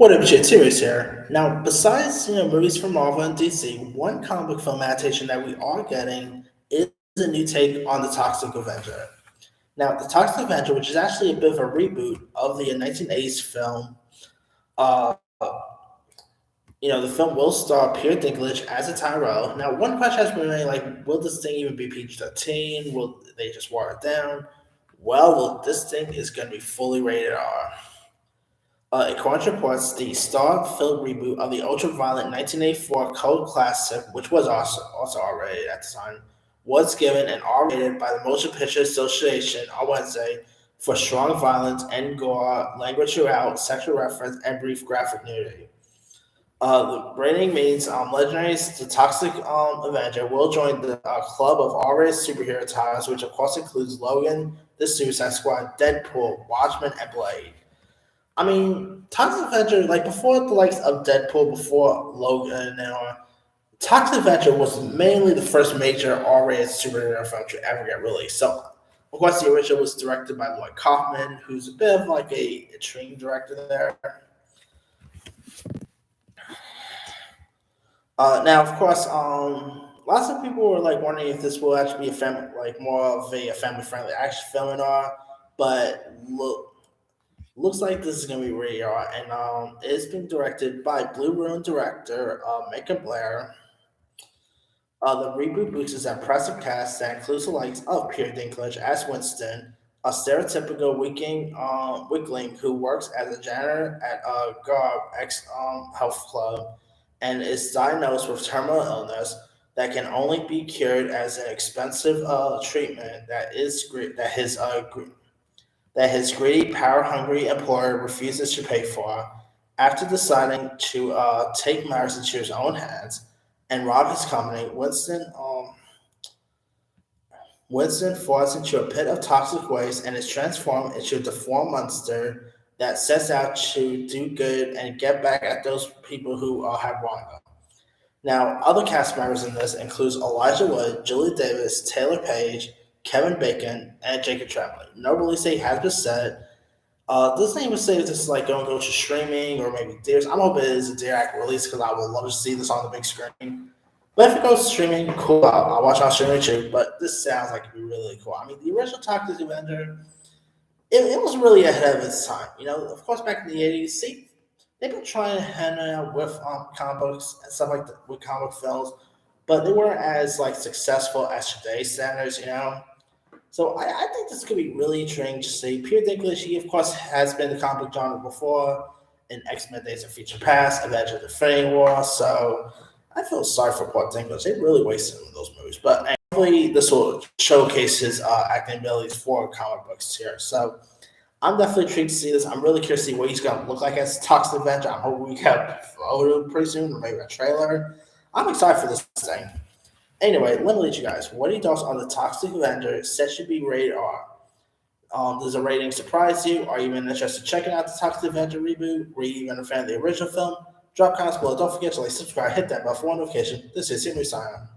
What up, shit? Serious here. Now, besides movies from Marvel and DC, one comic book film adaptation that we are getting is a new take on the Toxic Avenger. Now, the Toxic Avenger, which is actually a bit of a reboot of the 1980s film, uh, the film will star Peter Dinklage as a Tyrell. Now, one question has been made, like, will this thing even be PG-13? Will they just water it down? Well, this thing is going to be fully rated R. According reports, the star-filled reboot of the ultra-violent 1984 cult classic, which was also R-rated at the time, was given an R-rated by the Motion Picture Association on Wednesday for strong violence and gore, language throughout, sexual reference, and brief graphic nudity. The rating means Legendary's The Toxic Avenger will join the club of R-rated superhero titles, which of course includes Logan, The Suicide Squad, Deadpool, Watchmen, and Blade. I mean, Toxic Avenger, like before the likes of Deadpool, before Logan, Toxic Avenger was mainly the first major R-rated superhero film to ever get released. So, of course, the original was directed by Lloyd Kaufman, who's a bit of like a extreme director there. Now, of course, lots of people were like wondering if this will actually be more of a family-friendly action film and all, but looks like this is gonna be rated R, and it's been directed by Blue Ruin director Macon Blair. The reboot boasts an impressive cast that includes the likes of Peter Dinklage as Winston, a stereotypical weakling who works as a janitor at a Garb ex health club and is diagnosed with terminal illness that can only be cured as an expensive treatment that his greedy, power-hungry employer refuses to pay for. After deciding to take matters into his own hands and rob his company, Winston falls into a pit of toxic waste and is transformed into a deformed monster that sets out to do good and get back at those people who have wronged him. Now, other cast members in this includes Elijah Wood, Julie Davis, Taylor Page, Kevin Bacon, and Jacob Tremblay. No release date has been set. Doesn't even say if this is like going to go to streaming or maybe theaters. I'm hoping it is a direct release because I would love to see this on the big screen. But if it goes streaming, cool. I'll watch on streaming too. But this sounds like it'd be really cool. I mean, the original Toxic Avenger, it was really ahead of its time. Of course, back in the 80s, see, they've been trying to hand out with comic books and stuff like that, with comic films, but they weren't as like successful as today's standards. So I think this could be really intriguing to see. Peter Dinklage, he of course has been in the comic book genre before in X-Men Days of Future Past, Avenger the Infinity War. So I feel sorry for Peter Dinklage. They really wasted him in those movies. But hopefully this will showcase his acting abilities for comic books here. So I'm definitely intrigued to see this. I'm really curious to see what he's going to look like as Toxic Avenger. I'm hoping we get a photo pretty soon or maybe a trailer. I'm excited for this thing. Anyway, let me leave you guys. What are your thoughts on the Toxic Avenger? Said should be rated R. Does the rating surprise you? Are you even interested in checking out the Toxic Avenger reboot? Were you even a fan of the original film? Drop comments below. Don't forget to like, subscribe, hit that bell for notification. This is Henry signing.